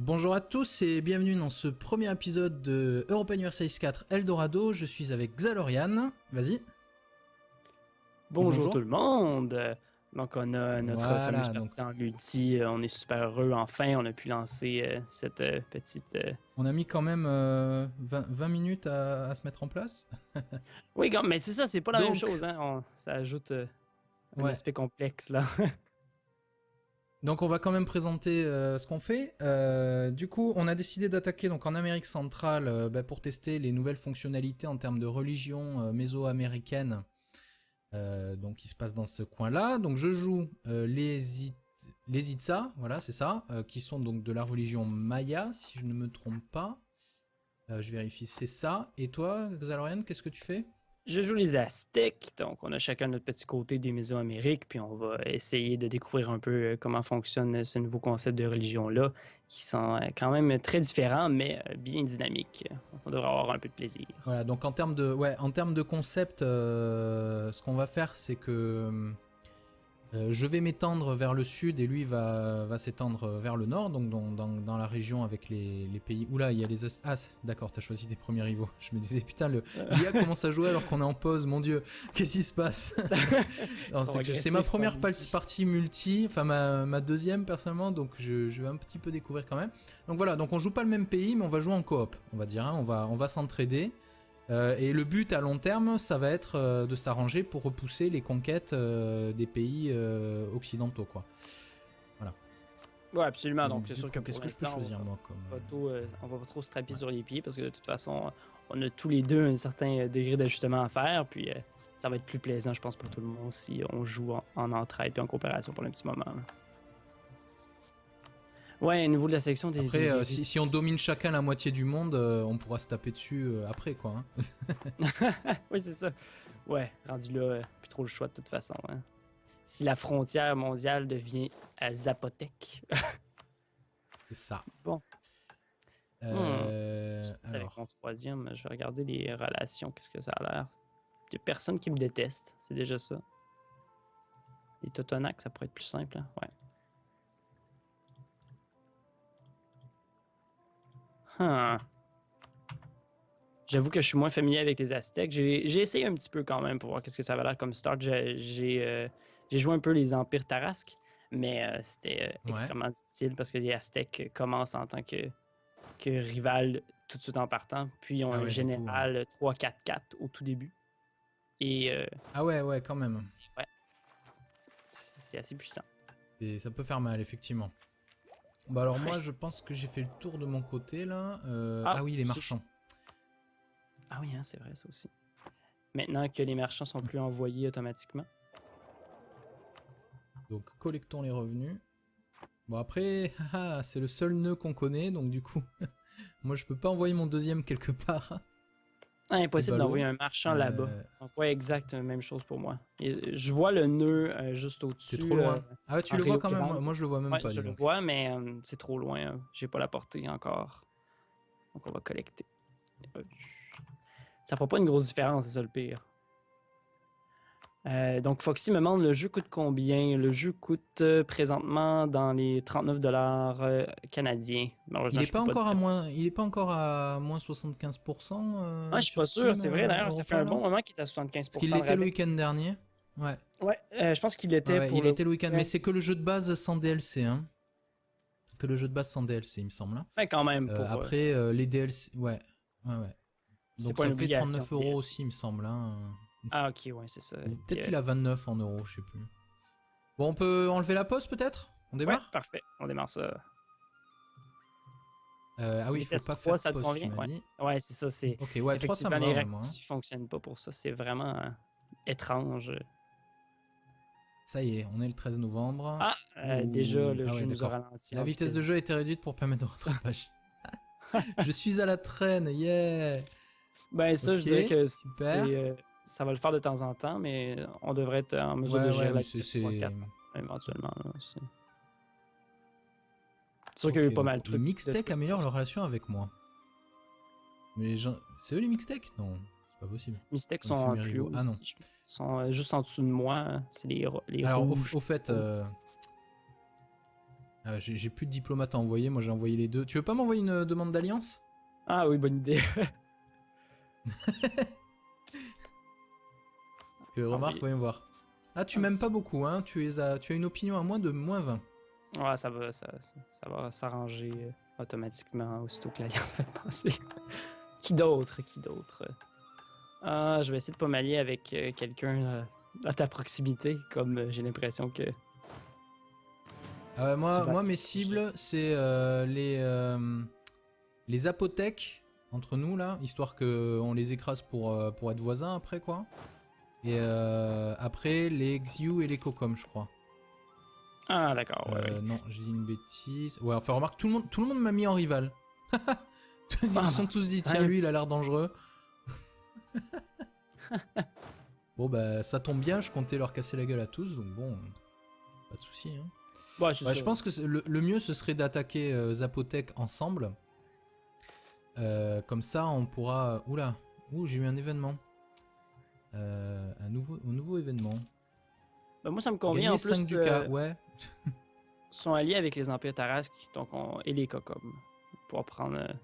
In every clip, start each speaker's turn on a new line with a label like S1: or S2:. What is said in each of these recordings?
S1: Bonjour à tous et bienvenue dans ce premier épisode de Europa Universalis 4 Eldorado. Je suis avec Xalorian. Vas-y.
S2: Bonjour tout le monde! Donc on a notre fameuse
S1: donc
S2: partie en multi, on est super heureux, enfin on a pu lancer cette petite...
S1: on a mis quand même 20 minutes à se mettre en place.
S2: Oui, mais c'est ça, c'est pas la même chose, hein? Ça ajoute un aspect complexe là.
S1: Donc on va quand même présenter ce qu'on fait. Du coup, on a décidé d'attaquer donc en Amérique centrale pour tester les nouvelles fonctionnalités en termes de religion mésoaméricaine. Donc qui se passe dans ce coin-là. Donc je joue les Itza, voilà, c'est ça, qui sont donc de la religion Maya, si je ne me trompe pas. Je vérifie, c'est ça. Et toi, Xalorian, qu'est-ce que tu fais?
S2: Je joue les Aztèques, donc on a chacun notre petit côté des Mésoamériques, puis on va essayer de découvrir un peu comment fonctionne ce nouveau concept de religion-là, qui sont quand même très différents, mais bien dynamiques. On devrait avoir un peu de plaisir.
S1: Voilà, donc en termes de concept, ce qu'on va faire, c'est que je vais m'étendre vers le sud et lui va s'étendre vers le nord, donc dans la région avec les pays. Oula, il y a les... Ah, d'accord, t'as choisi tes premiers rivaux. Je me disais, putain, l'IA commence à jouer alors qu'on est en pause, mon dieu, qu'est-ce qui se passe? C'est ma première partie multi, enfin ma deuxième personnellement, donc je vais un petit peu découvrir quand même. Donc voilà, donc on joue pas le même pays, mais on va jouer en coop, on va dire, hein, on va s'entraider. Et le but à long terme, ça va être de s'arranger pour repousser les conquêtes des pays occidentaux, quoi. Voilà.
S2: Ouais, absolument. Donc c'est sûr que
S1: qu'est-ce que je peux choisir moi comme
S2: on va pas trop se taper sur les pieds parce que de toute façon, on a tous les deux un certain degré d'ajustement à faire. Puis ça va être plus plaisant, je pense, pour tout le monde si on joue en entraide et en coopération pour un petit moment. Là. Ouais, au niveau de la sélection des...
S1: Après, si on domine chacun la moitié du monde, on pourra se taper dessus après, quoi. Hein.
S2: Oui, c'est ça. Ouais, rendu là, plus trop le choix de toute façon. Hein. Si la frontière mondiale devient à Zapotec.
S1: C'est ça.
S2: Bon.
S1: Alors...
S2: Avec mon troisième, je vais regarder les relations, qu'est-ce que ça a l'air. Il y a personne qui me déteste, c'est déjà ça. Les Totonacs, ça pourrait être plus simple, hein? Ouais. J'avoue que je suis moins familier avec les Aztèques. J'ai essayé un petit peu quand même pour voir qu'est-ce que ça avait l'air comme start. J'ai joué un peu les Empires Tarasques, mais c'était extrêmement difficile parce que les Aztèques commencent en tant que rival tout de suite en partant. Puis ils ont un général 3-4-4 au tout début. Et,
S1: ah ouais, quand même.
S2: Ouais. C'est assez puissant.
S1: Et ça peut faire mal, effectivement. Bah alors moi, je pense que j'ai fait le tour de mon côté, là. Ah oui, les marchands.
S2: Ah oui, hein, c'est vrai, ça aussi. Maintenant que les marchands sont plus envoyés automatiquement.
S1: Donc, collectons les revenus. Bon, après, c'est le seul nœud qu'on connaît, donc du coup, moi, je peux pas envoyer mon deuxième quelque part.
S2: Ah, impossible d'envoyer un marchand là-bas. Donc, ouais, exact, même chose pour moi. Et je vois le nœud juste au-dessus.
S1: C'est trop loin. Ah ouais, tu le vois quand même? Moi, je le vois même pas.
S2: Je le vois, mais c'est trop loin. J'ai pas la portée encore. Donc, on va collecter. Ça fera pas une grosse différence, c'est ça le pire. Donc, Foxy me demande le jeu coûte combien? Le jeu coûte présentement dans les 39$ canadiens.
S1: Il est pas encore à moins. Il est pas encore à moins 75%.
S2: Ah, je suis pas sûr, c'est vrai. D'ailleurs, ça fait un bon moment qu'il est à 75%.
S1: Parce qu'il l'était le week-end dernier. Ouais.
S2: Ouais, je pense qu'il était pour.
S1: Il était le week-end, mais c'est que le jeu de base sans DLC, hein. Que le jeu de base sans DLC, il me semble. Hein.
S2: Ouais, quand même.
S1: Après, les DLC, ouais. Donc ça fait 39€ aussi, il me semble. Hein.
S2: Ah, ok, ouais, c'est ça.
S1: Peut-être qu'il a 29 en euros, je sais plus. Bon, on peut enlever la pause, peut-être? On démarre?
S2: Ouais, parfait, on démarre ça.
S1: Ah oui, il faut pas faire
S2: ça
S1: pause,
S2: te convient? Ouais, c'est ça, c'est...
S1: Ok, ouais, 3 ça me va,
S2: les raccourcis fonctionnent pas pour ça, c'est vraiment étrange.
S1: Ça y est, on est le 13 novembre.
S2: Ah, déjà, le jeu nous a ralenti.
S1: La vitesse de jeu a été réduite pour permettre de rattrapage. Je suis à la traîne, yeah!
S2: Ben ça, je dirais que ça va le faire de temps en temps, mais on devrait être en mesure de gérer la vitesse éventuellement. C'est sûr qu'il y a eu pas mal de trucs.
S1: Les Mixtech améliorent leur relation avec moi. Mais c'est eux les Mixtech? Non, c'est pas possible.
S2: Les Mixtech sont plus haut. Ah non. Ils sont juste en dessous de moi. C'est les
S1: alors,
S2: rouges.
S1: au fait... J'ai plus de diplomates à envoyer, moi j'ai envoyé les deux. Tu veux pas m'envoyer une demande d'alliance?
S2: Ah oui, bonne idée.
S1: Remarque, voyons voir. Ah, tu m'aimes pas beaucoup, hein. Tu as une opinion à moins de -20.
S2: Ouais, ça va s'arranger automatiquement aussitôt que l'alliance va être passée. Qui d'autre? Je vais essayer de pas m'allier avec quelqu'un à ta proximité, comme j'ai l'impression que...
S1: Moi, mes cibles, c'est les apothèques entre nous, là, histoire qu'on les écrase pour être voisins après, quoi. Et après, les Xiu et les Kokom, je crois.
S2: Ah, d'accord, ouais.
S1: Non, j'ai dit une bêtise. Ouais, enfin, remarque, tout le monde m'a mis en rival. Ils se sont tous dit, tiens, lui, il a l'air dangereux. Bon, bah, ça tombe bien, je comptais leur casser la gueule à tous, donc bon, pas de soucis. Hein.
S2: Ouais, je
S1: pense que le mieux, ce serait d'attaquer Zapotec ensemble. Comme ça, on pourra... Oula, j'ai eu un événement. Un nouveau événement.
S2: Ben, moi, ça me convient.
S1: Gagner
S2: en plus,
S1: 5 ducats, ouais.
S2: sont alliés avec les Empires Tarasques et les Kokom. Pour prendre...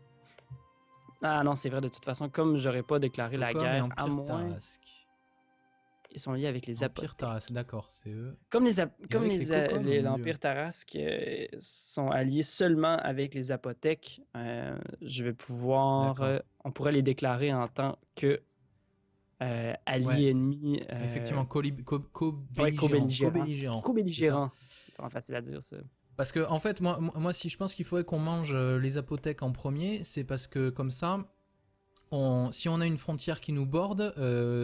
S2: Ah non, c'est vrai, de toute façon, comme j'aurais pas déclaré la guerre, à moins...
S1: Tarasque.
S2: Ils sont liés avec les Empires
S1: Tarasque, d'accord, c'est eux.
S2: Comme l'Empire Tarasque sont alliés seulement avec les Apothèques, je vais pouvoir... on pourrait les déclarer en tant que alliés ennemis.
S1: Effectivement,
S2: co-belligérants. Co-belligérants. C'est pas facile à dire, ça.
S1: Parce que, en fait, moi si je pense qu'il faudrait qu'on mange les apothèques en premier, c'est parce que, comme ça, si on a une frontière qui nous borde,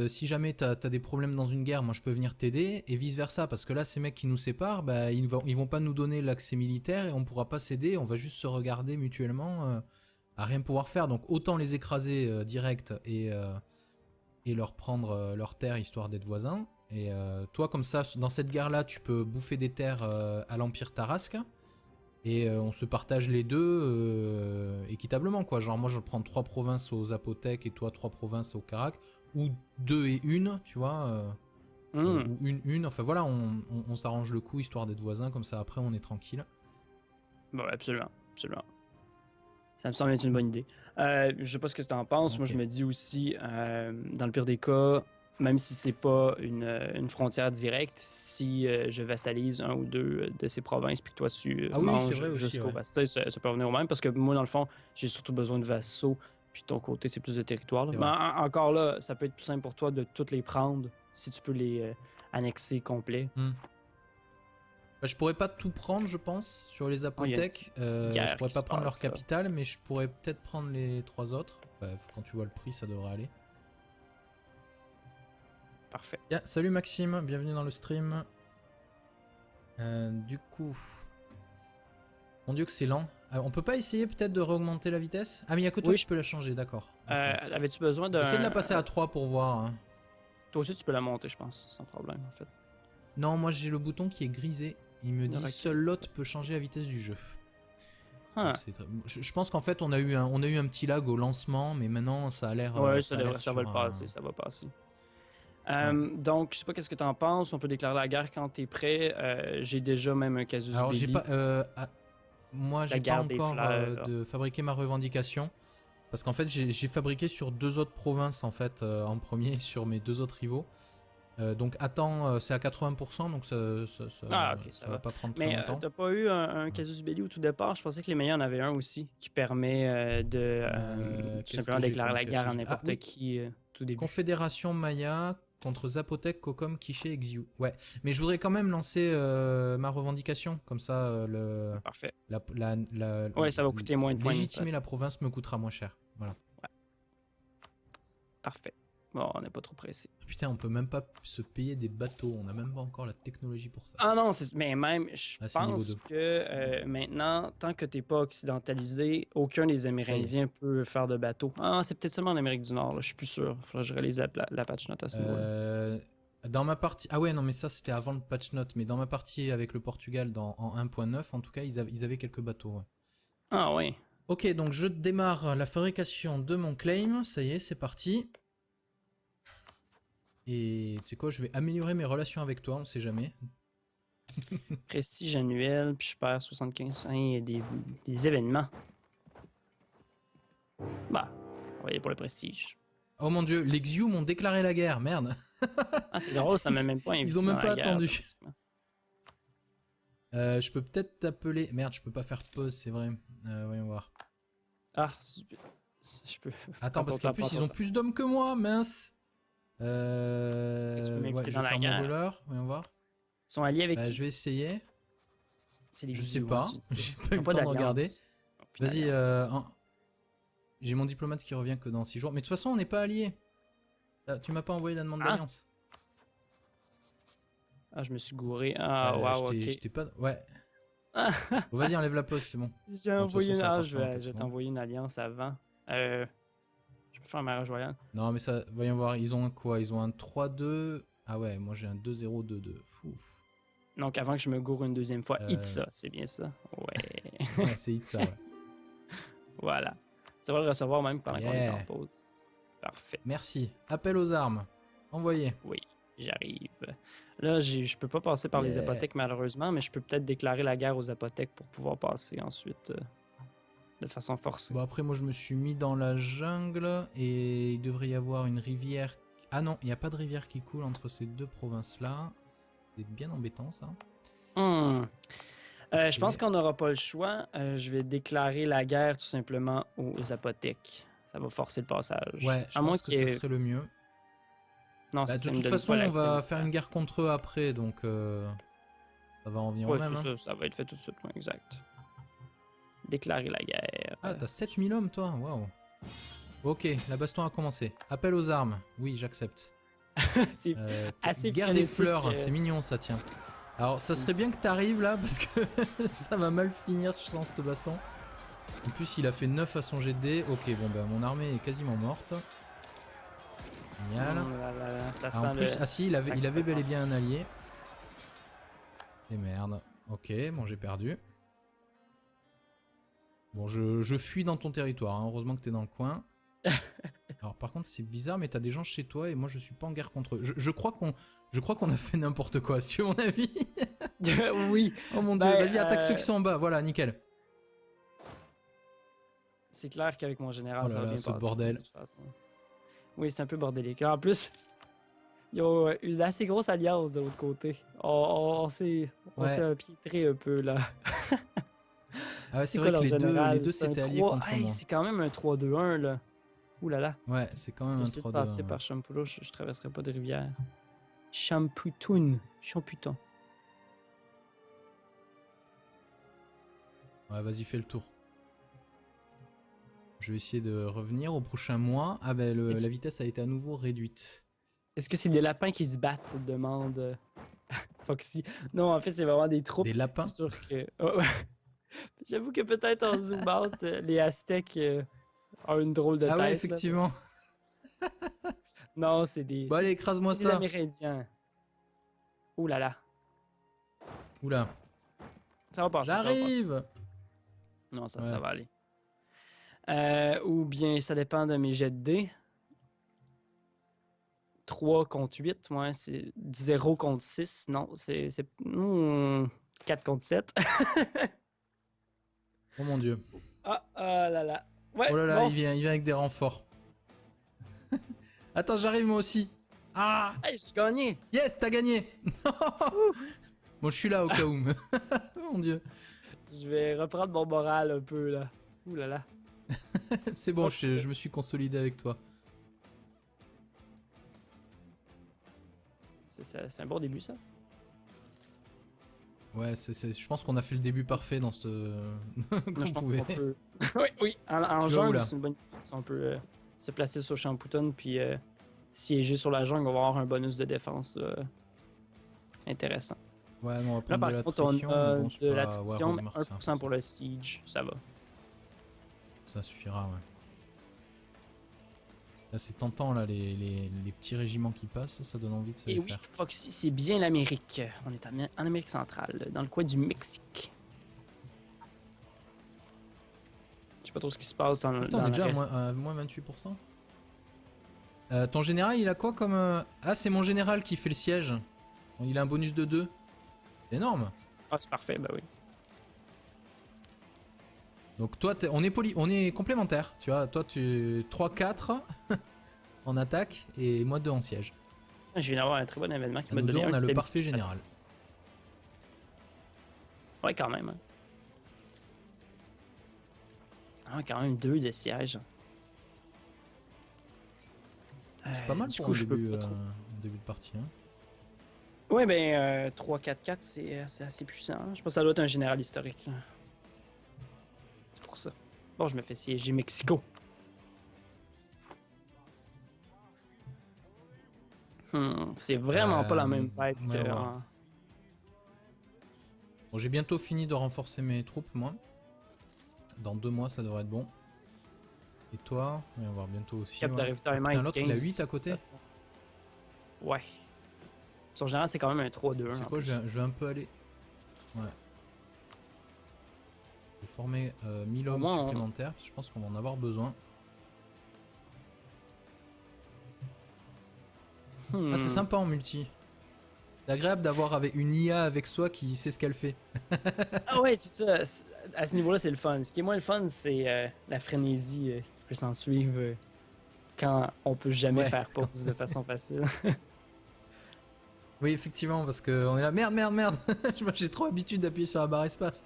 S1: si jamais t'as des problèmes dans une guerre, moi je peux venir t'aider, et vice versa, parce que là, ces mecs qui nous séparent, bah, ils vont pas nous donner l'accès militaire, et on pourra pas s'aider, on va juste se regarder mutuellement à rien pouvoir faire. Donc autant les écraser direct et leur prendre leur terre, histoire d'être voisins. Et toi, comme ça, dans cette guerre-là, tu peux bouffer des terres à l'Empire Tarasque. Et on se partage les deux équitablement, quoi. Genre, moi, je prends 3 provinces aux Apothèques et toi, 3 provinces au Karak. Ou 2 et 1, tu vois. Ou une. Enfin, voilà, on s'arrange le coup, histoire d'être voisins. Comme ça, après, on est tranquille.
S2: Bon, absolument. Ça me semble être une bonne idée. Je sais pas ce que tu en penses. Okay. Moi, je me dis aussi, dans le pire des cas, même si c'est pas une frontière directe, si je vassalise un ou deux de ces provinces, puis que toi, tu manges jusqu'au vassal, ça peut revenir au même. Parce que moi, dans le fond, j'ai surtout besoin de vassaux, puis de ton côté, c'est plus de territoire. Mais encore là, ça peut être plus simple pour toi de toutes les prendre, si tu peux les annexer complets.
S1: Je pourrais pas tout prendre, je pense, sur les apothèques. Je pourrais pas prendre leur capitale, mais je pourrais peut-être prendre les 3 autres. Bref, quand tu vois le prix, ça devrait aller.
S2: Parfait.
S1: Yeah, salut Maxime, bienvenue dans le stream. Du coup... Mon dieu que c'est lent. On peut pas essayer peut-être de réaugmenter la vitesse? Ah mais il y a que toi qui peux la changer, d'accord.
S2: Avais-tu besoin d'un...
S1: Essaye de la passer à 3 pour voir. Hein.
S2: Toi aussi tu peux la monter, je pense, sans problème en fait.
S1: Non, moi j'ai le bouton qui est grisé. Il me dit seul l'autre peut changer la vitesse du jeu. Je pense qu'en fait on a eu un petit lag au lancement, mais maintenant ça a l'air...
S2: Ouais, ça va le passer, ça va passer. Donc, je sais pas qu'est-ce que tu en penses. On peut déclarer la guerre quand tu es prêt. J'ai déjà même un casus belli.
S1: Alors, j'ai pas... moi, j'ai pas encore de fabriquer ma revendication. Parce qu'en fait, j'ai fabriqué sur 2 autres provinces, en fait, en premier, sur mes 2 autres rivaux. Donc, attends, c'est à 80%, donc ça va pas prendre très longtemps.
S2: Mais t'as pas eu un casus belli au tout départ? Je pensais que les meilleurs en avaient un aussi, qui permet de tout simplement déclarer la guerre à n'importe qui tout début.
S1: Confédération Maya contre Zapotec, Kokom, Quiché et Xiu. Ouais, mais je voudrais quand même lancer ma revendication, comme ça
S2: Parfait.
S1: Ouais,
S2: ça va coûter moins de points.
S1: Légitimer la province me coûtera moins cher. Voilà.
S2: Ouais. Parfait. Bon, on n'est pas trop pressé.
S1: Putain, on peut même pas se payer des bateaux, on n'a même pas encore la technologie pour ça.
S2: Ah non, mais même, je pense que maintenant, tant que t'es pas occidentalisé, aucun des Amérindiens peut faire de bateau. Ah, c'est peut-être seulement en Amérique du Nord, là, je suis plus sûr. Faudrait que je relise la patch note à ce niveau-là.
S1: Dans ma partie... Ah ouais, non, mais ça c'était avant le patch note, mais dans ma partie avec le Portugal en 1.9, en tout cas, ils avaient quelques bateaux. Ouais.
S2: Ah ouais.
S1: Ok, donc je démarre la fabrication de mon claim, ça y est, c'est parti. Et tu sais quoi, je vais améliorer mes relations avec toi, on sait jamais.
S2: Prestige annuel, puis je perds 75. Hein, il y a des événements. Bah, on va y aller pour le prestige.
S1: Oh mon dieu, les Xiu m'ont déclaré la guerre, merde.
S2: Ah, c'est drôle, ça m'a même pas invité
S1: Ils ont même
S2: dans
S1: pas
S2: la guerre,
S1: attendu.
S2: pratiquement.
S1: Je peux peut-être t'appeler... Merde, je peux pas faire pause, c'est vrai. Voyons voir.
S2: Ah, je peux...
S1: Attends, parce qu'en plus, ils ont plus d'hommes que moi, mince.
S2: Est-ce que tu peux
S1: Ouais,
S2: m'inviter
S1: je
S2: dans
S1: vais
S2: la
S1: faire
S2: guerre?
S1: mon roller, voyons voir.
S2: Ils sont alliés avec qui?
S1: Je vais essayer.
S2: C'est les
S1: Je sais
S2: Xiu,
S1: pas,
S2: hein, tu dis.
S1: j'ai
S2: Ils
S1: pas eu
S2: ont
S1: le temps de
S2: d'alliance.
S1: regarder.
S2: Aucune
S1: Vas-y,
S2: alliance.
S1: j'ai mon diplomate qui revient que dans 6 jours. Mais de toute façon, on n'est pas alliés. Ah, tu m'as pas envoyé la demande
S2: Ah.
S1: d'alliance.
S2: Ah, je me suis gouré. Ah, waouh, ok.
S1: Je t'ai pas... Ouais.
S2: Ah,
S1: Bon, vas-y, enlève la pause, c'est bon.
S2: j'ai
S1: Bon, de toute
S2: envoyé
S1: façon,
S2: une...
S1: ça va
S2: Ah,
S1: pas
S2: je
S1: faire en
S2: vais,
S1: 4
S2: je vais
S1: secondes.
S2: t'envoyer une alliance avant. Je peux faire un mariage royal.
S1: Non, mais ça, voyons voir, ils ont un quoi? Ils ont un 3-2. Ah ouais, moi j'ai un 2-0-2-2. Fouf.
S2: Donc, avant que je me gourre une deuxième fois,
S1: Euh.
S2: hit ça, c'est bien ça? Ouais.
S1: Ouais, c'est hit ça, ouais.
S2: Voilà. Tu vas le recevoir même pendant qu'on est
S1: Yeah.
S2: en pause. Parfait.
S1: Merci. Appel aux armes. Envoyé.
S2: Oui, j'arrive. Là, je peux pas passer par les
S1: Yeah.
S2: apothèques malheureusement, mais je peux peut-être déclarer la guerre aux apothèques pour pouvoir passer ensuite de façon forcée.
S1: Bon, après, moi je me suis mis dans la jungle et il devrait y avoir une rivière. Ah non, il n'y a pas de rivière qui coule entre ces deux provinces-là. C'est bien embêtant ça.
S2: Je pense qu'on n'aura pas le choix. Je vais déclarer la guerre tout simplement aux apothèques. Ça va forcer le passage.
S1: Ouais, je pense que ça serait le mieux.
S2: Non,
S1: Bah,
S2: ça
S1: de
S2: me
S1: toute
S2: donne
S1: façon,
S2: pas
S1: on
S2: l'accès
S1: va
S2: au
S1: faire
S2: temps.
S1: une guerre contre eux après, donc ça va en venir au
S2: Ouais,
S1: même.
S2: c'est
S1: Hein.
S2: ça va être fait tout de suite, ouais, exact. Déclarer la guerre.
S1: Ah, t'as 7000 hommes toi, waouh. Ok, la baston a commencé. Appel aux armes, oui, j'accepte.
S2: C'est assez
S1: Guerre des
S2: frénétique,
S1: fleurs, c'est mignon ça, tiens. Alors, ça serait bien que t'arrives là, parce que ça va mal finir sans cette baston. En plus, il a fait 9 à son jet de dés. Ok, bon, ben mon armée est quasiment morte. Génial.
S2: Ça
S1: Ah, en
S2: sent
S1: plus,
S2: le...
S1: ah si, il avait bel et bien un allié. Et merde. Ok, bon, j'ai perdu. Bon, je fuis dans ton territoire, hein. Heureusement que t'es dans le coin. Alors par contre c'est bizarre, mais t'as des gens chez toi et moi je suis pas en guerre contre eux. Je crois qu'on a fait n'importe quoi, si tu veux mon avis.
S2: Oui.
S1: Oh mon dieu, vas-y attaque ceux qui sont en bas, voilà, nickel.
S2: C'est clair qu'avec mon général,
S1: Oh là
S2: ça va
S1: là,
S2: bien
S1: ce
S2: passer,
S1: bordel.
S2: de toute façon. Oui, c'est un peu bordélique. En plus, ils ont une assez grosse alliance de l'autre côté. On s'est piétré un peu là.
S1: Ah ouais, c'est
S2: quoi
S1: vrai que
S2: leur
S1: les
S2: général?
S1: deux
S2: C'est un
S1: s'étaient alliés
S2: 3.
S1: contre
S2: Hey,
S1: moi.
S2: c'est quand même un 3-2-1 là. Ouh là là.
S1: Ouais, c'est quand même un
S2: J'essaie de
S1: 3-2.
S2: passer
S1: Ouais.
S2: par Champoula, je traverserai pas de rivière. Champutoun. Champuton.
S1: Ouais, vas-y, fais le tour. Je vais essayer de revenir au prochain mois. Ah ben, la vitesse a été à nouveau réduite.
S2: Est-ce que c'est des lapins qui se battent? Demande Foxy. Non, en fait, c'est vraiment des troupes.
S1: Des lapins?
S2: C'est sûr que... Oh, j'avoue que peut-être en zoom out, les Aztèques ont une drôle de tête.
S1: Ah ouais,
S2: là.
S1: effectivement.
S2: Non, c'est des...
S1: Bon allez, écrase-moi
S2: des
S1: ça.
S2: Amérindiens. Ouh là là.
S1: Oula.
S2: Ça va passer, ça va passer.
S1: J'arrive.
S2: Non, ça
S1: Ouais.
S2: va aller. Ou bien, ça dépend de mes jets de dés. 3 contre 8, ouais, c'est 0 contre 6. Non, c'est 4 contre 7.
S1: Oh mon dieu.
S2: Ah là là. Ouais,
S1: Oh là là,
S2: bon.
S1: il vient avec des renforts. Attends, j'arrive moi aussi. Ah,
S2: Hey, j'ai gagné.
S1: yes, t'as gagné. Bon, je suis là au cas où. Oh mon dieu.
S2: Je vais reprendre mon moral un peu, là. Ouh là là.
S1: C'est bon,
S2: Ok.
S1: je me suis consolidé avec toi.
S2: C'est un bon début, ça.
S1: Ouais, je pense qu'on a fait le début parfait dans ce...
S2: Moi,
S1: qu'on
S2: je pense
S1: pouvait.
S2: qu'on peut... oui. En
S1: Tu vas où,
S2: jungle,
S1: là?
S2: c'est une bonne idée. Si on peut se placer sur Champuton puis siéger sur la jungle, on va avoir un bonus de défense intéressant.
S1: Ouais, mais on va
S2: Là,
S1: prendre
S2: par
S1: de
S2: contre, on
S1: l'attrition.
S2: a
S1: mais bon, c'est
S2: de
S1: pas-
S2: l'attrition,
S1: ouais,
S2: mais
S1: remarque,
S2: 1% pour le siege, ça va.
S1: Ça suffira, ouais. Là, c'est tentant, là, les petits régiments qui passent, ça donne envie de se
S2: Et
S1: les
S2: oui,
S1: faire.
S2: Foxy, c'est bien l'Amérique. On est en Amérique centrale, dans le coin du Mexique. Je sais pas trop ce qui se passe dans,
S1: Putain,
S2: dans
S1: on est
S2: le
S1: déjà
S2: reste.
S1: à moins 28%. Ton général, il a quoi comme... Ah, c'est mon général qui fait le siège. Il a un bonus de 2. C'est énorme.
S2: Ah, c'est parfait, bah oui.
S1: Donc toi, on est complémentaires, tu vois. Toi, tu 3-4 en attaque et moi 2 en siège.
S2: Je viens d'avoir un très bon événement qui m'a
S1: Nous deux,
S2: donné
S1: on
S2: un
S1: a le
S2: petit
S1: parfait général.
S2: Ouais, quand même. Hein. Ah, quand même 2 de siège.
S1: C'est pas mal
S2: du
S1: pour
S2: coup,
S1: un
S2: je peux
S1: début,
S2: pas trop.
S1: début de partie. Hein.
S2: Ouais, ben 3-4-4, c'est assez puissant. Hein. Je pense que ça doit être un général historique. Là. C'est pour ça. Bon, je me fais siéger Mexico. C'est vraiment pas la même fête
S1: ouais,
S2: que...
S1: ouais. Bon, j'ai bientôt fini de renforcer mes troupes, moi. Dans 2 mois, ça devrait être bon. Et toi, on va voir bientôt aussi.
S2: Cap de ravitaillement
S1: Putain, l'autre, il a
S2: 15.
S1: 8 à côté.
S2: Ouais. Son général, c'est quand même un 3-2.
S1: C'est quoi, je vais un peu aller... Ouais. Je vais former 1000 hommes supplémentaires, parce que je pense qu'on va en avoir besoin. Ah, c'est sympa en multi. C'est agréable d'avoir avec une IA avec soi qui sait ce qu'elle fait.
S2: Ah ouais, c'est ça. À ce niveau-là, c'est le fun. Ce qui est moins le fun, c'est la frénésie qui peut s'en suivre quand on peut jamais faire pause de façon facile.
S1: Oui, effectivement, parce qu'on est là, merde, merde, merde. J'ai trop l'habitude d'appuyer sur la barre espace.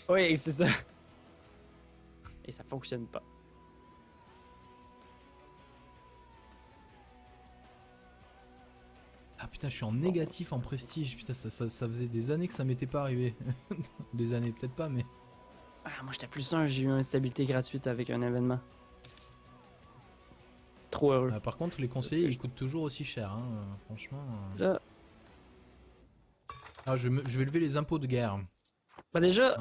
S2: Oui, c'est ça. Et ça fonctionne pas.
S1: Ah putain, je suis en négatif en prestige. Putain, ça faisait des années que ça m'était pas arrivé. Des années, peut-être pas, mais...
S2: Ah, moi j'étais plus 1, j'ai eu une stabilité gratuite avec un événement. Trop heureux.
S1: Par contre, les conseillers, ils coûtent toujours aussi cher, hein, franchement.
S2: Là...
S1: Ah, je vais lever les impôts de guerre.
S2: Bah déjà,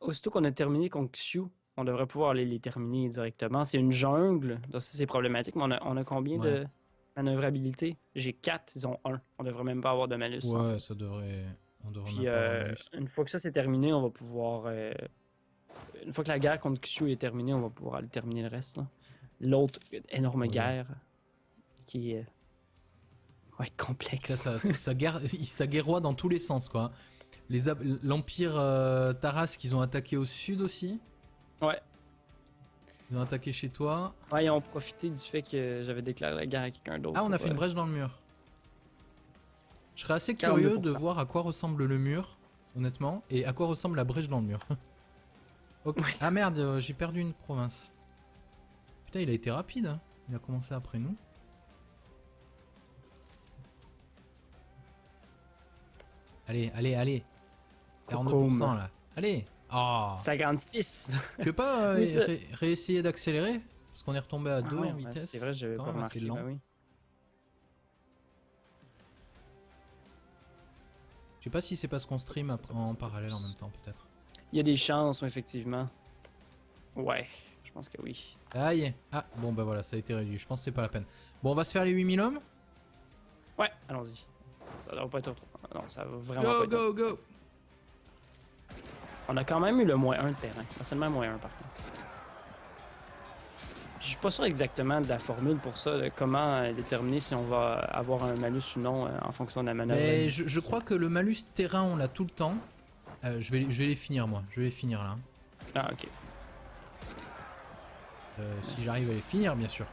S2: aussitôt qu'on a terminé contre Xiu, on devrait pouvoir aller les terminer directement. C'est une jungle, donc ça c'est problématique, mais on a combien de manœuvrabilité? J'ai 4, ils ont 1. On devrait même pas avoir de malus.
S1: Ouais,
S2: en fait.
S1: ça devrait... On devrait
S2: Puis
S1: même pas avoir de malus.
S2: une fois que ça c'est terminé, on va pouvoir... une fois que la guerre contre Xiu est terminée, on va pouvoir aller terminer le reste. L'autre énorme guerre qui va être complexe.
S1: Ça guerroie dans tous les sens, quoi. L'Empire Taras qu'ils ont attaqué au sud aussi.
S2: Ouais.
S1: Ils ont attaqué chez toi.
S2: Ouais, ils ont profité du fait que j'avais déclaré la guerre à quelqu'un d'autre.
S1: Ah, on a fait une brèche dans le mur. Je serais assez curieux de voir à quoi ressemble le mur, honnêtement, et à quoi ressemble la brèche dans le mur. Okay. Ah merde, j'ai perdu une province. Putain, il a été rapide, hein. Il a commencé après nous. Allez, allez, allez. 42% là. Allez. Oh.
S2: 56.
S1: Tu veux pas réessayer d'accélérer? Parce qu'on est retombé à 2 en vitesse.
S2: C'est vrai, j'avais pas remarqué.
S1: Lent.
S2: Bah oui.
S1: Je sais pas si c'est parce qu'on stream en parallèle en même temps, peut-être.
S2: Il y a des chances, effectivement. Ouais, je pense que oui.
S1: Aïe. Ah, bon bah voilà, ça a été réduit. Je pense que c'est pas la peine. Bon, on va se faire les 8000 hommes.
S2: Ouais, allons-y. Ça va pas être trop. Non, ça va vraiment pas être.
S1: Go, go, go.
S2: On a quand même eu le -1 de terrain. Seulement -1 par contre. Je suis pas sûr exactement de la formule pour ça, de comment déterminer si on va avoir un malus ou non en fonction de la manœuvre.
S1: Mais je crois que le malus terrain, on l'a tout le temps. Je vais les finir, moi. Je vais les finir là.
S2: Ah, ok.
S1: Si j'arrive à les finir, bien sûr.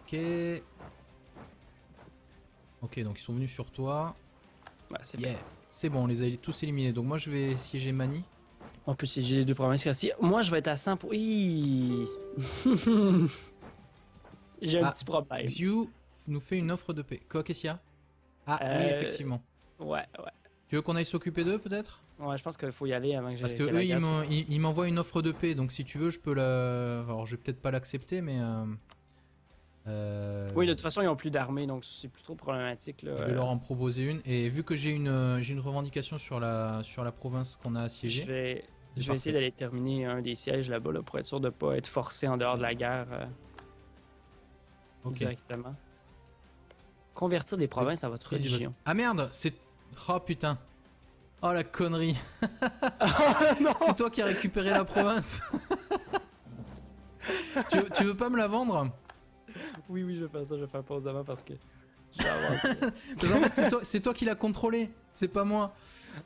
S1: Ok. Ok, donc ils sont venus sur toi.
S2: Ouais, c'est
S1: C'est bon, on les a tous éliminés. Donc moi, je vais siéger Mani.
S2: En plus, j'ai les 2 provinces ici. Moi, je vais être à 100 pour... J'ai un petit problème.
S1: Xiu nous fait une offre de paix. Quoi, qu'est-ce qu'il y a? Ah, oui, effectivement.
S2: Ouais.
S1: Tu veux qu'on aille s'occuper d'eux, peut-être?
S2: Ouais, je pense qu'il faut y aller avant que
S1: Parce que eux, ils m'envoient une offre de paix. Donc si tu veux, je peux la... Alors, je vais peut-être pas l'accepter, mais...
S2: Oui, de toute façon, ils ont plus d'armée, donc c'est plus trop problématique. Là.
S1: Je vais leur en proposer une. Et vu que j'ai une revendication sur la province qu'on a assiégée...
S2: Je vais essayer d'aller terminer un des sièges là-bas là, pour être sûr de ne pas être forcé en dehors de la guerre directement. Convertir des provinces à votre religion.
S1: Ah merde, c'est... Oh putain. Oh la connerie. C'est toi qui as récupéré la province. tu veux pas me la vendre?
S2: Oui, je vais faire ça, je vais faire pause avant parce que Je vais avoir dit.
S1: Parce qu'en fait, c'est toi qui l'as contrôlé, c'est pas moi.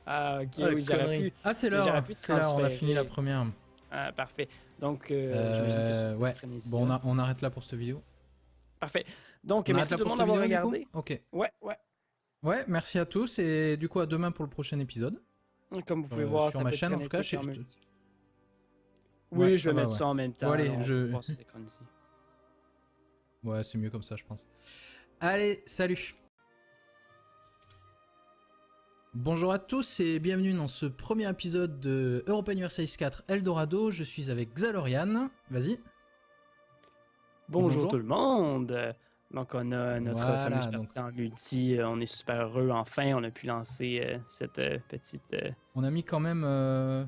S2: Ah, ok,
S1: Ah,
S2: oui, j'aurais
S1: connerie.
S2: pu.
S1: Ah, c'est
S2: J'aurais
S1: l'heure.
S2: pu
S1: C'est l'heure, on a fini la
S2: transférer.
S1: première.
S2: Ah, parfait. Donc, j'imagine que sur cette
S1: Ouais. Bon,
S2: frénésie-là.
S1: on arrête là pour cette vidéo.
S2: Parfait. Donc,
S1: On arrête
S2: merci
S1: là
S2: tout le
S1: pour
S2: monde
S1: cette
S2: d'avoir
S1: vidéo, du coup?
S2: regardé.
S1: Ok.
S2: Ouais, ouais.
S1: Ouais, merci à tous et du coup à demain pour le prochain épisode.
S2: Comme vous pouvez voir,
S1: Sur
S2: ça
S1: ma
S2: peut
S1: chaîne en
S2: traîner
S1: tout cas.
S2: de ça en même temps.
S1: Ouais,
S2: Oui, je
S1: ça
S2: vais
S1: va,
S2: mettre
S1: ouais.
S2: ça en même temps.
S1: Bon, allez,
S2: Là, on va pouvoir se synchroniser.
S1: Ouais, c'est mieux comme ça, je pense. Allez, salut! Bonjour à tous et bienvenue dans ce premier épisode de Europa Universalis 4 Eldorado. Je suis avec Xalorian. Vas-y.
S2: Bonjour tout le monde! Donc, on a notre fameuse
S1: Voilà, donc
S2: partie en multi. On est super heureux. Enfin, on a pu lancer cette petite.
S1: on a mis quand même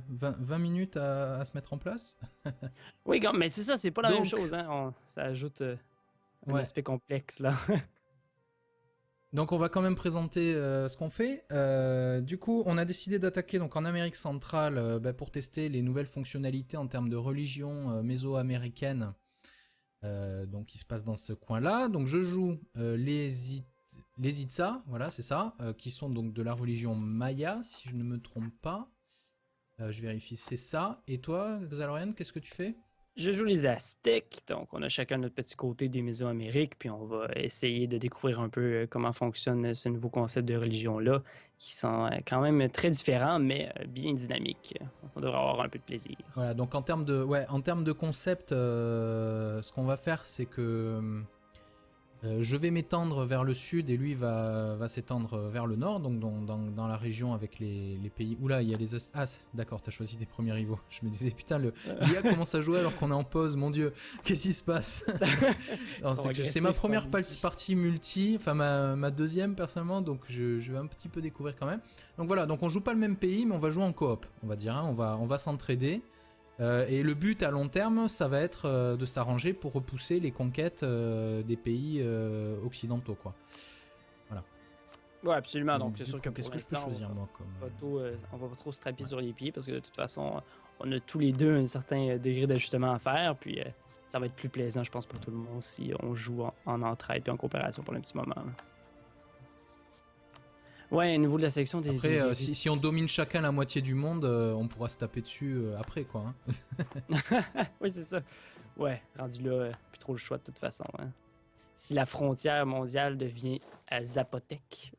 S1: 20 minutes à se mettre en place.
S2: Oui, mais c'est ça, c'est pas la même
S1: Donc,
S2: chose. Hein? Ça ajoute un
S1: ouais.
S2: aspect complexe là.
S1: Donc on va quand même présenter ce qu'on fait. Du coup, on a décidé d'attaquer donc en Amérique centrale pour tester les nouvelles fonctionnalités en termes de religion méso-américaine. Donc qui se passe dans ce coin-là. Donc je joue les Itza, voilà, c'est ça, qui sont donc de la religion Maya, si je ne me trompe pas. Je vérifie, c'est ça. Et toi, Xalorian, qu'est-ce que tu fais?
S2: Je joue les Aztèques, donc on a chacun notre petit côté des Mésoamériques, puis on va essayer de découvrir un peu comment fonctionne ce nouveau concept de religion-là, qui sont quand même très différents, mais bien dynamiques. On devrait avoir un peu de plaisir.
S1: Voilà, donc en termes de concept, ce qu'on va faire, c'est que je vais m'étendre vers le sud et lui va s'étendre vers le nord, donc dans la région avec les pays. Oula, il y a les... Ah, d'accord, t'as choisi tes premiers rivaux. Je me disais, putain, l'IA commence à jouer alors qu'on est en pause, mon dieu, qu'est-ce qui se passe? C'est ma première partie multi, enfin ma deuxième personnellement, donc je vais un petit peu découvrir quand même. Donc voilà, donc on joue pas le même pays, mais on va jouer en coop, on va dire, hein, on va s'entraider. Et le but à long terme, ça va être de s'arranger pour repousser les conquêtes des pays occidentaux, quoi. Voilà.
S2: Ouais, absolument. Donc,
S1: Donc
S2: c'est sûr que
S1: qu'est-ce
S2: pour
S1: que je peux
S2: l'instant,
S1: choisir moi comme
S2: on va pas trop se taper sur les pieds parce que de toute façon, on a tous les deux un certain degré d'ajustement à faire. Puis, ça va être plus plaisant, je pense, pour tout le monde si on joue en entraide et en coopération pour un petit moment. Là. Ouais, au niveau de la section des.
S1: Après, si on domine chacun la moitié du monde, on pourra se taper dessus après, quoi. Hein.
S2: Oui, c'est ça. Ouais, rendu là, plus trop le choix de toute façon. Hein. Si la frontière mondiale devient à Zapotec.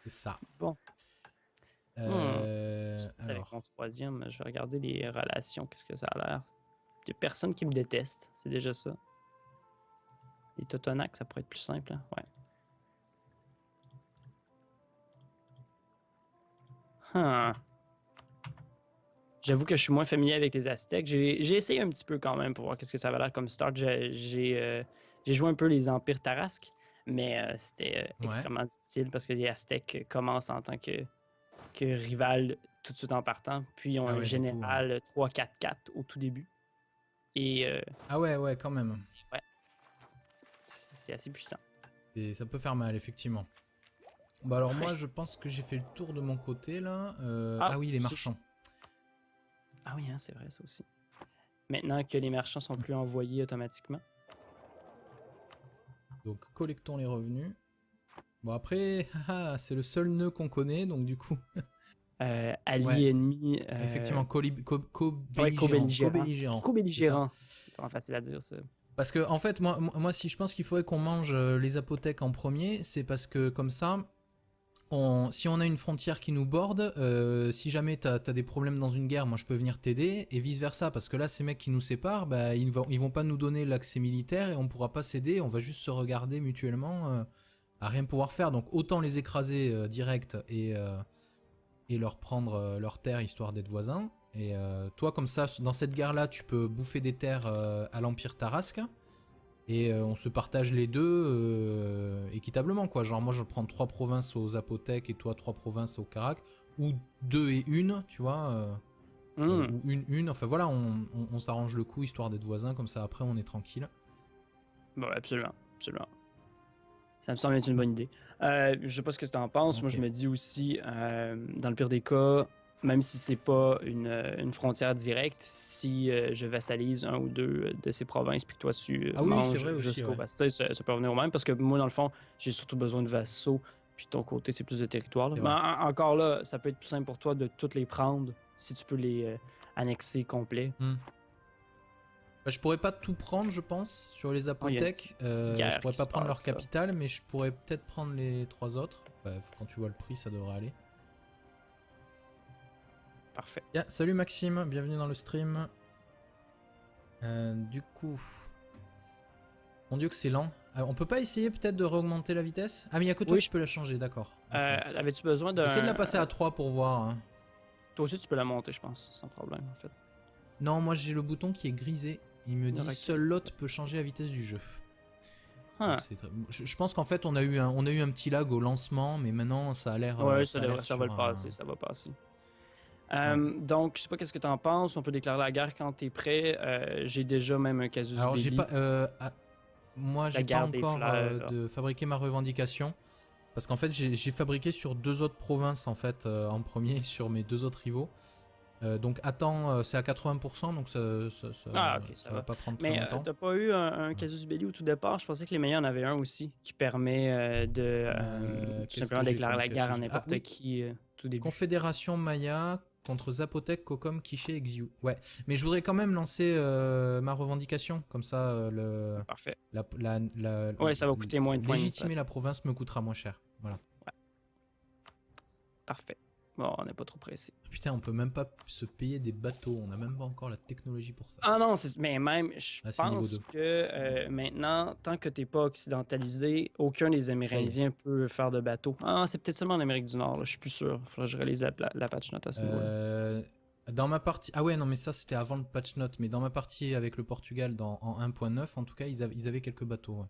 S1: C'est ça.
S2: Bon.
S1: Alors.
S2: Avec mon troisième, je vais regarder les relations, qu'est-ce que ça a l'air. Il n'y a personne qui me déteste, c'est déjà ça. Les Totonacs, ça pourrait être plus simple. Hein? Ouais. J'avoue que je suis moins familier avec les Aztèques. J'ai essayé un petit peu quand même pour voir qu'est-ce que ça avait l'air comme start. J'ai joué un peu les Empires Tarasques, mais c'était extrêmement difficile parce que les Aztèques commencent en tant que rival tout de suite en partant. Puis ils ont un général 3-4-4 au tout début. Et,
S1: ah ouais, quand même.
S2: Ouais. C'est assez puissant.
S1: Et ça peut faire mal, effectivement. Bah alors moi, je pense que j'ai fait le tour de mon côté, là. Ah oui, les marchands.
S2: Ah oui, hein, c'est vrai, ça aussi. Maintenant que les marchands sont plus envoyés automatiquement.
S1: Donc, collectons les revenus. Bon, après, c'est le seul nœud qu'on connaît, donc du coup...
S2: ennemi...
S1: Effectivement,
S2: co-belligérant. Co-belligérant. C'est pas facile à dire, ça.
S1: Parce que, en fait, moi si je pense qu'il faudrait qu'on mange les apothèques en premier, c'est parce que, comme ça... si on a une frontière qui nous borde, si jamais t'as des problèmes dans une guerre, moi je peux venir t'aider, et vice versa, parce que là ces mecs qui nous séparent, bah, ils vont pas nous donner l'accès militaire et on pourra pas s'aider, on va juste se regarder mutuellement à rien pouvoir faire, donc autant les écraser direct et leur prendre leur terre histoire d'être voisins, et toi comme ça, dans cette guerre là, tu peux bouffer des terres à l'Empire Tarasque, et on se partage les deux équitablement, quoi. Genre moi je prends 3 provinces aux apothèques et toi 3 provinces au Karak, ou 2 et 1, tu vois, ou une, enfin voilà, on s'arrange le coup histoire d'être voisins, comme ça après on est tranquille.
S2: Bon, absolument. Ça me semble être une bonne idée. Je sais pas ce que tu en penses, moi je me dis aussi, dans le pire des cas, même si c'est pas une frontière directe, si je vassalise un ou deux de ces provinces, puis que toi tu
S1: Ah oui, c'est
S2: manges
S1: vrai aussi,
S2: jusqu'au
S1: ouais.
S2: vassal, ça peut revenir au même, parce que moi, dans le fond, j'ai surtout besoin de vassaux, puis de ton côté, c'est plus de territoire. Là.
S1: C'est
S2: Mais
S1: vrai.
S2: encore là, ça peut être plus simple pour toi de toutes les prendre, si tu peux les annexer complets.
S1: Bah, je pourrais pas tout prendre, je pense, sur les
S2: Oh, il y a une
S1: apothèques.
S2: petite
S1: Je
S2: guerre
S1: pourrais
S2: qui
S1: pas
S2: se
S1: prendre leur
S2: passe, ça.
S1: capitale, mais je pourrais peut-être prendre les 3 autres. Bref, quand tu vois le prix, ça devrait aller.
S2: Parfait.
S1: Yeah, salut Maxime, bienvenue dans le stream. Du coup... Mon dieu que c'est lent. On peut pas essayer peut-être de réaugmenter la vitesse? Ah mais il y a que toi
S2: Oui,
S1: qui peux la changer, d'accord. Ok.
S2: avais-tu besoin d'un...
S1: Essaye de la passer à 3 pour voir. Hein.
S2: Toi aussi, tu peux la monter, je pense, sans problème, en fait.
S1: Non, moi j'ai le bouton qui est grisé. Il me dit
S2: Ok.
S1: seul l'hôte peut changer la vitesse du jeu.
S2: Ah.
S1: Je pense qu'en fait on a eu un petit lag au lancement, mais maintenant ça a l'air.
S2: Ouais,
S1: ça
S2: ça
S1: a l'air
S2: va le
S1: sur
S2: passer, ça va passer.
S1: Ouais.
S2: Donc, je sais pas qu'est-ce que t'en penses. On peut déclarer la guerre quand t'es prêt. J'ai déjà même un casus
S1: Alors j'ai
S2: belli.
S1: pas. Moi j'ai pas
S2: guerre des
S1: encore
S2: fleurs.
S1: de fabriquer ma revendication. Parce qu'en fait j'ai fabriqué sur 2 autres provinces en fait en premier sur mes 2 autres rivaux. Donc attends, c'est à 80%, donc
S2: Ah, ok,
S1: ça
S2: ça
S1: va
S2: va.
S1: pas prendre très
S2: Mais
S1: longtemps.
S2: t'as pas eu un casus belli au tout départ? Je pensais que les meilleurs en avaient un aussi, qui permet de tout
S1: Qu'est-ce
S2: simplement
S1: que j'ai
S2: déclarer
S1: comme
S2: la guerre à
S1: casus?
S2: n'importe
S1: Oui.
S2: qui tout début.
S1: Confédération Maya contre Zapotec, Kokom, Quiché, Xiu. Ouais, mais je voudrais quand même lancer ma revendication, comme ça
S2: Parfait.
S1: la-
S2: Ouais, ça va coûter moins de points
S1: légitimer
S2: administratifs.
S1: la province me coûtera moins cher. Voilà.
S2: Parfait. Bon, on n'est pas trop pressé.
S1: Putain, on peut même pas se payer des bateaux, on a même pas encore la technologie pour ça.
S2: Ah non, mais même, je
S1: Ah, c'est niveau
S2: pense
S1: 2.
S2: que maintenant, tant que t'es pas occidentalisé, aucun des Amérindiens peut faire de bateau. Ah, c'est peut-être seulement en Amérique du Nord, là, je suis plus sûr. Faudrait que je relise la patch note à ce niveau-là.
S1: Dans ma partie... Ah ouais, non, mais ça c'était avant le patch note, mais dans ma partie avec le Portugal en 1.9, en tout cas, ils avaient quelques bateaux. Ouais.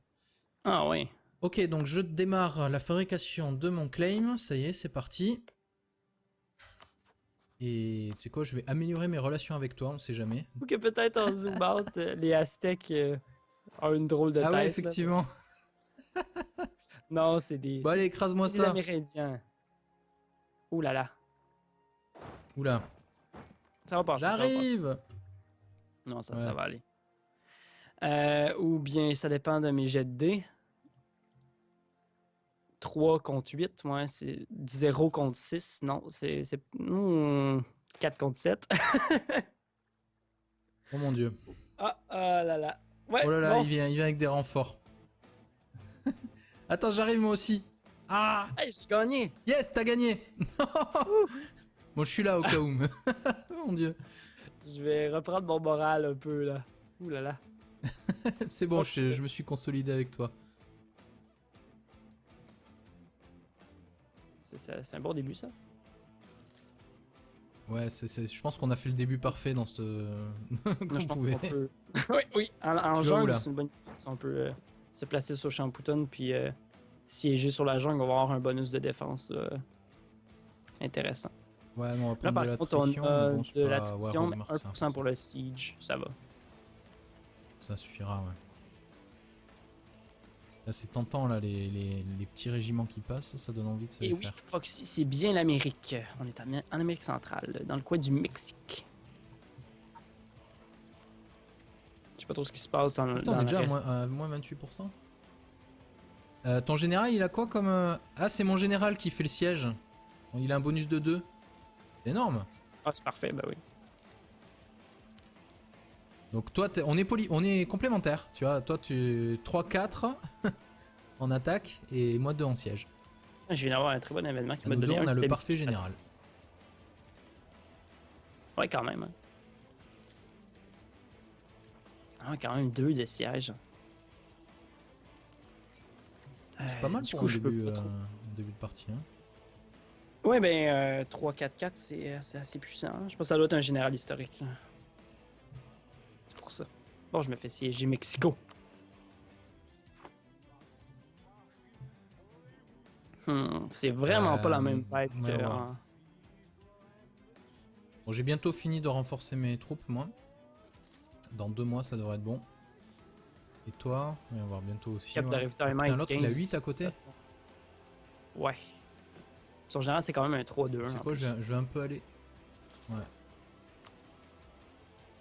S2: Ah oui.
S1: Ok, donc je démarre la fabrication de mon claim, ça y est, c'est parti. Et tu sais quoi, je vais améliorer mes relations avec toi, on sait jamais.
S2: Ou que peut-être en zoom out, les Aztèques ont une drôle de tête.
S1: Ah ouais, effectivement.
S2: Là. Non, c'est des...
S1: Bon allez, écrase-moi
S2: des
S1: ça.
S2: Amérindiens. Ouh là là.
S1: Oula.
S2: Ça va passer.
S1: J'arrive.
S2: Non, ça
S1: Ouais.
S2: va aller. Ou bien, ça dépend de mes jets de dés. 3 contre 8, ouais, c'est 0 contre 6. Non, c'est 4 contre 7.
S1: Oh mon dieu.
S2: Ah là là. Ouais,
S1: Oh là là,
S2: bon.
S1: il vient avec des renforts. Attends, j'arrive moi aussi. Ah,
S2: Hey, j'ai gagné.
S1: yes, t'as gagné. Bon, je suis là au cas où. Oh mon dieu.
S2: Je vais reprendre mon moral un peu, là. Ouh là là.
S1: C'est bon, je me suis consolidé avec toi.
S2: C'est un bon début, ça.
S1: Ouais, je pense qu'on a fait le début parfait dans ce...
S2: Moi, je pense
S1: pouvait.
S2: qu'on peut... oui, oui. En
S1: Tu vas où,
S2: jungle,
S1: là?
S2: c'est une bonne idée. Si on peut se placer sur Champuton puis siéger sur la jungle, on va avoir un bonus de défense intéressant.
S1: Ouais, non, on va
S2: Là,
S1: prendre
S2: par
S1: de
S2: contre, on
S1: l'attrition,
S2: a
S1: mais bon, c'est
S2: de
S1: pas...
S2: l'attrition,
S1: ouais,
S2: mais
S1: remarque,
S2: 1% pour le siege, ça va.
S1: Ça suffira, ouais. Là, c'est tentant, là, les petits régiments qui passent, ça donne envie de se
S2: Et
S1: les
S2: oui,
S1: faire.
S2: Foxy, c'est bien l'Amérique. On est en Amérique centrale, dans le coin du Mexique. Je sais pas trop ce qui se passe dans,
S1: Putain, on
S2: dans
S1: est
S2: le
S1: déjà
S2: reste.
S1: à moins 28%. Ton général, il a quoi comme... Ah, c'est mon général qui fait le siège. Bon, il a un bonus de 2. C'est énorme.
S2: Ah, c'est parfait, bah oui.
S1: Donc toi, on est complémentaires, tu vois. Toi, tu 3-4 en attaque et moi 2 en siège.
S2: Je viens d'avoir un très bon événement qui
S1: À
S2: m'a
S1: nous deux,
S2: donné
S1: on
S2: un
S1: a le
S2: petit
S1: parfait général.
S2: Ouais, quand même. Hein. Ah, quand même 2 de siège.
S1: C'est pas mal
S2: du
S1: pour
S2: coup,
S1: un
S2: je peux
S1: début,
S2: pas trop.
S1: début de partie. Hein.
S2: Ouais, ben 3-4-4, c'est assez puissant. Je pense que ça doit être un général historique. Là. C'est pour ça. Bon, je me fais siéger Mexico. C'est vraiment pas la même fête
S1: ouais,
S2: que...
S1: ouais. Bon, j'ai bientôt fini de renforcer mes troupes, moi. Dans 2 mois, ça devrait être bon. Et toi? On va voir bientôt aussi.
S2: Cap de
S1: Ouais.
S2: ravitaillement
S1: Putain,
S2: est
S1: l'autre, il a
S2: 15.
S1: 8 à côté.
S2: Ouais. Son général, c'est quand même un 3-2.
S1: C'est
S2: en
S1: quoi,
S2: plus.
S1: je vais un peu aller Ouais.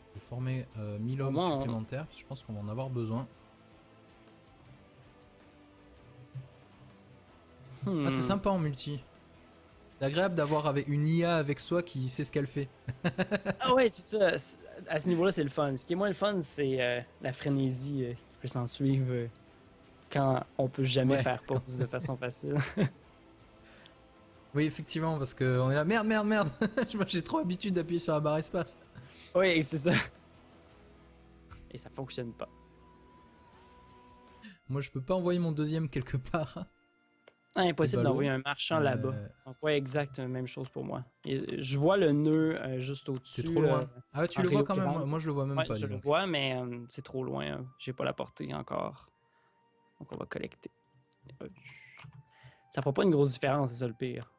S1: Je vais former 1000 hommes supplémentaires. Je pense qu'on va en avoir besoin. Ah, c'est sympa en multi. C'est agréable d'avoir avec une IA avec soi qui sait ce qu'elle fait.
S2: Ah ouais, c'est ça. À ce niveau-là, c'est le fun. Ce qui est moins le fun, c'est la frénésie qui peut s'en suivre quand on peut jamais faire pause de façon facile.
S1: Oui, effectivement, parce qu'on est là, merde. J'ai trop l'habitude d'appuyer sur la barre espace.
S2: Oui, c'est ça. Et ça fonctionne pas.
S1: Moi, je peux pas envoyer mon deuxième quelque part.
S2: Ah, impossible d'envoyer un marchand là-bas. Donc, ouais, exact, même chose pour moi. Et je vois le nœud juste au-dessus.
S1: C'est trop loin. Ah ouais, tu le vois quand même. Moi, je le vois même pas.
S2: Je le vois, mais c'est trop loin. J'ai pas la portée encore. Donc, on va collecter. Ça fera pas une grosse différence, c'est ça le pire.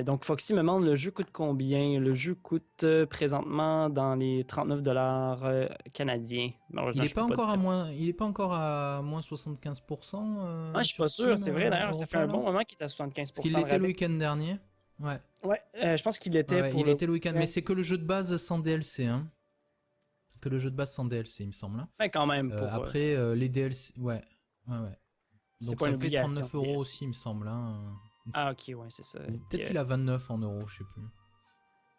S2: Donc, Foxy me demande le jeu coûte combien? Le jeu coûte présentement dans les 39$ canadiens.
S1: Il est pas encore à moins. Il est pas encore à moins 75%.
S2: Je suis pas sûr, c'est vrai d'ailleurs. Ça fait un bon moment qu'il est à 75%.
S1: Parce qu'il l'était le week-end dernier. Ouais.
S2: Ouais, je pense qu'il était pour
S1: il était le week-end, mais c'est que le jeu de base sans DLC, hein. Que le jeu de base sans DLC, il me semble. Hein.
S2: Ouais, quand même.
S1: Après, les DLC, ouais. Donc ça fait 39 € aussi, il me semble. Hein.
S2: Ah ok, ouais, c'est ça.
S1: Peut-être qu'il a 29 en euros, je sais plus.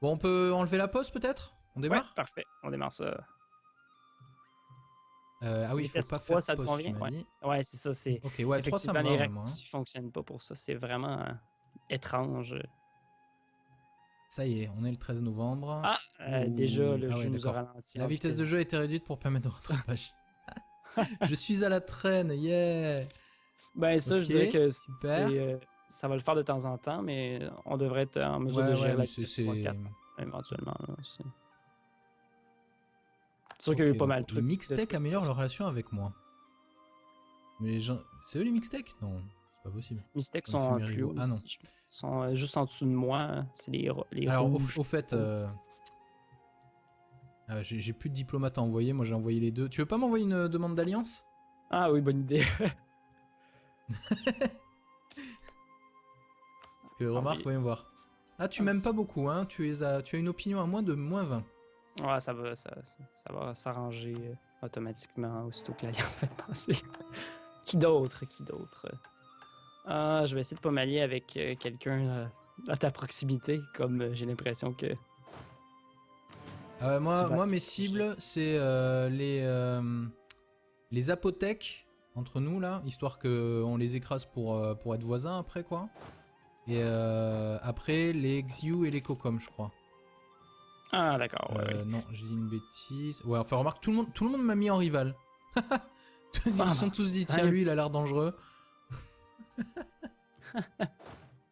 S1: Bon, on peut enlever la pause peut-être? On démarre?
S2: Ouais, parfait, on démarre ça.
S1: Ah oui, il faut pas faire
S2: ça
S1: pause,
S2: convient, ouais, c'est ça, c'est...
S1: Ok, ouais, 3 ça me va,
S2: les raccourcis fonctionnent pas pour ça, c'est vraiment étrange.
S1: Ça y est, on est le 13 novembre.
S2: Ah, déjà, le jeu nous a ralenti.
S1: La vitesse de jeu a été réduite pour permettre de rattrapage. Je suis à la traîne, yeah!
S2: Ben ça, je dirais que ça va le faire de temps en temps, mais on devrait être en mesure de gérer la vitesse éventuellement. C'est sûr qu'il y a eu pas mal de trucs.
S1: Les Mixtech améliorent leur relation avec moi. Mais les gens... C'est eux les Mixtech? Non, c'est pas possible.
S2: Mixtech sont plus haut. Ah non. Ils sont juste en dessous de moi. C'est les
S1: Alors,
S2: rouges.
S1: au fait... j'ai plus de diplomate à envoyer, moi j'ai envoyé les deux. Tu veux pas m'envoyer une demande d'alliance?
S2: Ah oui, bonne idée.
S1: Remarque, voyons voir. Ah, tu m'aimes pas beaucoup, hein. Tu as une opinion à moins de -20.
S2: Ouais, ça va s'arranger automatiquement aussitôt que l'alliance va être passée. Qui d'autre? Je vais essayer de pas m'allier avec quelqu'un à ta proximité, comme j'ai l'impression que...
S1: Moi, mes cibles, c'est les apothèques entre nous, là, histoire qu'on les écrase pour être voisins après, quoi. Et après, les Xiu et les Cocom, je crois.
S2: Ah, d'accord, ouais.
S1: Non, j'ai dit une bêtise. Ouais, enfin, remarque, tout le monde m'a mis en rival. Ils sont tous dit, tiens, lui, il a l'air dangereux.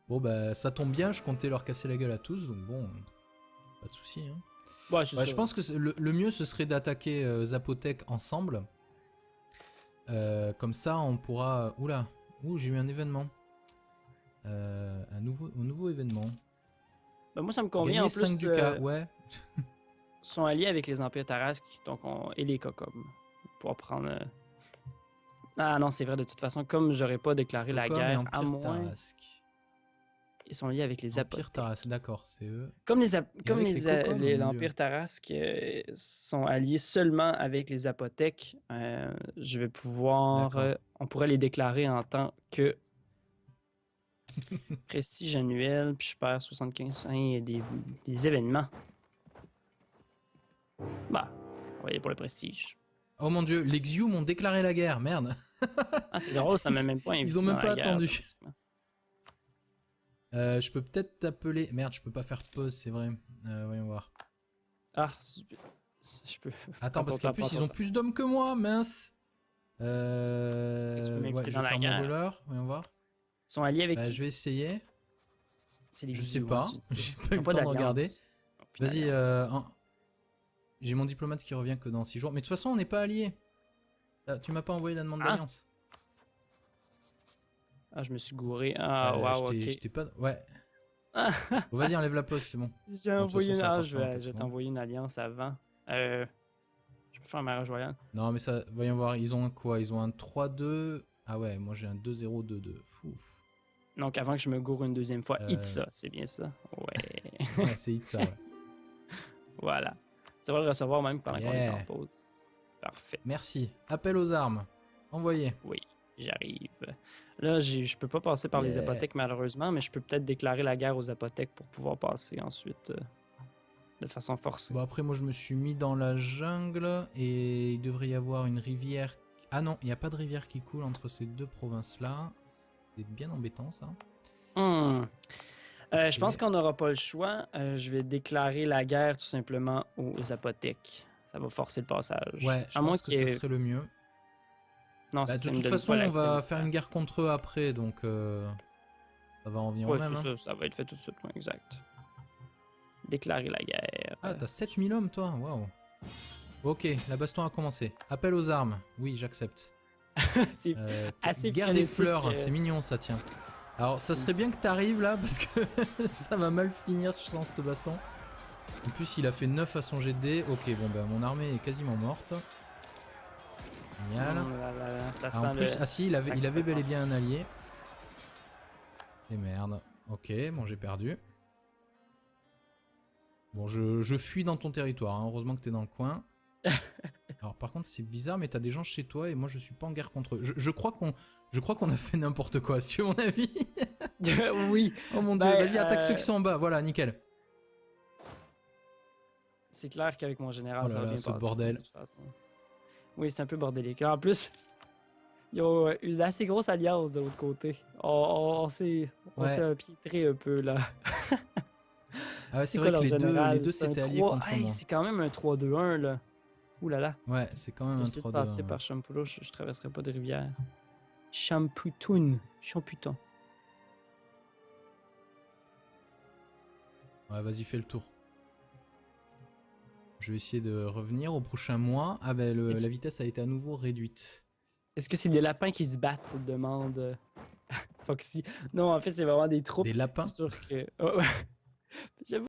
S1: Bon, bah, ça tombe bien, je comptais leur casser la gueule à tous, donc bon, pas de soucis. Hein.
S2: Ouais, je
S1: pense que le mieux, ce serait d'attaquer Zapotec ensemble. Comme ça, on pourra... Oula, j'ai eu un événement. Un nouveau événement.
S2: Bah, moi, ça me convient.
S1: Gagner
S2: en plus,
S1: 5 Ducats, ouais.
S2: sont alliés avec les Empires Tarasques donc et les Cocom. Pour prendre... Ah non, c'est vrai, de toute façon, comme j'aurais pas déclaré la guerre, à moins... Tarasque. Ils sont liés avec les Empires Tarasques,
S1: d'accord, c'est eux.
S2: Comme l'Empire Tarasque sont alliés seulement avec les Apothèques, je vais pouvoir... on pourrait les déclarer en tant que prestige annuel, puis je perds 75 des événements. Bah, on va y aller pour le prestige.
S1: Oh mon dieu, les Xiu m'ont déclaré la guerre, merde.
S2: Ah, c'est drôle, ça m'a même pas invité.
S1: Ils ont même pas attendu. Je peux peut-être t'appeler... Merde, je peux pas faire pause, c'est vrai. Voyons voir.
S2: Ah, je peux...
S1: Attends, parce qu'en plus, ils ont plus d'hommes que moi, mince.
S2: Est-ce que tu peux m'inviter dans la
S1: guerre? Voyons voir.
S2: Ils sont alliés avec qui?
S1: Je vais essayer.
S2: Je
S1: sais pas. J'ai pas eu le temps de regarder. Vas-y, j'ai mon diplomate qui revient que dans 6 jours. Mais de toute façon, on n'est pas alliés. Tu m'as pas envoyé la demande d'alliance.
S2: Ah, je me suis gouré. Ah, waouh, ok.
S1: J'étais pas... Ouais. Bon, vas-y, enlève la pause, c'est bon.
S2: J'ai envoyé je vais t'envoyer une alliance avant. Je peux faire un mariage royal.
S1: Non, mais ça, voyons voir. Ils ont un quoi? Ils ont un 3-2. Ah ouais, moi j'ai un 2-0-2-2. Fouf.
S2: Donc avant que je me gourre une deuxième fois, hit ça, c'est bien ça? Ouais.
S1: Ouais, c'est Itza, ouais.
S2: Voilà. Tu vas le recevoir même pendant qu'on est en
S1: Yeah.
S2: pause. Parfait.
S1: Merci. Appel aux armes. Envoyé.
S2: Oui, j'arrive. Là, je peux pas passer par les
S1: Yeah.
S2: apothèques malheureusement, mais je peux peut-être déclarer la guerre aux apothèques pour pouvoir passer ensuite de façon forcée.
S1: Bon, après, moi, je me suis mis dans la jungle et il devrait y avoir une rivière. Ah non, il n'y a pas de rivière qui coule entre ces deux provinces-là. C'est bien embêtant, ça.
S2: Je pense qu'on n'aura pas le choix. Je vais déclarer la guerre tout simplement aux apothèques. Ça va forcer le passage.
S1: Ouais, je pense que ce serait le mieux.
S2: Non,
S1: Bah,
S2: ça
S1: de
S2: me
S1: toute
S2: donne
S1: façon,
S2: pas
S1: on
S2: l'accès
S1: va
S2: au
S1: faire
S2: plan.
S1: une guerre contre eux après, donc ça va en venir au
S2: Ouais,
S1: même.
S2: c'est
S1: Hein.
S2: ça va être fait tout de suite, ouais, exact. Déclarer la guerre.
S1: Ah, t'as 7000 hommes, toi. Waouh. Ok, la baston a commencé. Appel aux armes. Oui, j'accepte.
S2: C'est assez
S1: guerre des
S2: frénétique,
S1: fleurs, c'est mignon ça, tiens. Alors, ça serait bien que t'arrives là, parce que ça va mal finir, je sens, cette baston. En plus, il a fait 9 à son jet de dés. Ok, bon, bah, mon armée est quasiment morte. Génial.
S2: Ça
S1: Ah, en
S2: sent
S1: plus,
S2: le...
S1: ah si, il avait bel et bien un allié. Et merde. Ok, bon, j'ai perdu. Bon, je fuis dans ton territoire, hein. Heureusement que t'es dans le coin. Alors par contre c'est bizarre, mais t'as des gens chez toi et moi je suis pas en guerre contre eux. Je crois qu'on a fait n'importe quoi, si tu veux mon avis.
S2: Oui.
S1: Oh mon dieu, vas-y attaque ceux qui sont en bas, voilà, nickel.
S2: C'est clair qu'avec mon général,
S1: Oh
S2: ça
S1: là
S2: va
S1: là,
S2: bien
S1: ce
S2: passer,
S1: bordel.
S2: de toute façon. Oui, c'est un peu bordélique. En plus, ils ont une assez grosse alliance de l'autre côté. On s'est empiétré un peu là.
S1: Ah ouais, c'est
S2: quoi
S1: vrai que
S2: leur
S1: les
S2: général?
S1: deux
S2: C'est un
S1: s'étaient alliés
S2: 3.
S1: contre
S2: Hey,
S1: moi.
S2: c'est quand même un 3-2-1 là. Ouh là là.
S1: Ouais, c'est quand même un
S2: J'essaie de
S1: 3-2.
S2: passer
S1: Ouais.
S2: par Champulo, je traverserai pas de rivière. Champutoun. Champuton.
S1: Ouais, vas-y, fais le tour. Je vais essayer de revenir au prochain mois. Ah ben, la vitesse a été à nouveau réduite.
S2: Est-ce que c'est des lapins qui se battent? Demande Foxy. Non, en fait, c'est vraiment des troupes.
S1: Des lapins?
S2: C'est sûr que... Oh, ouais. J'avoue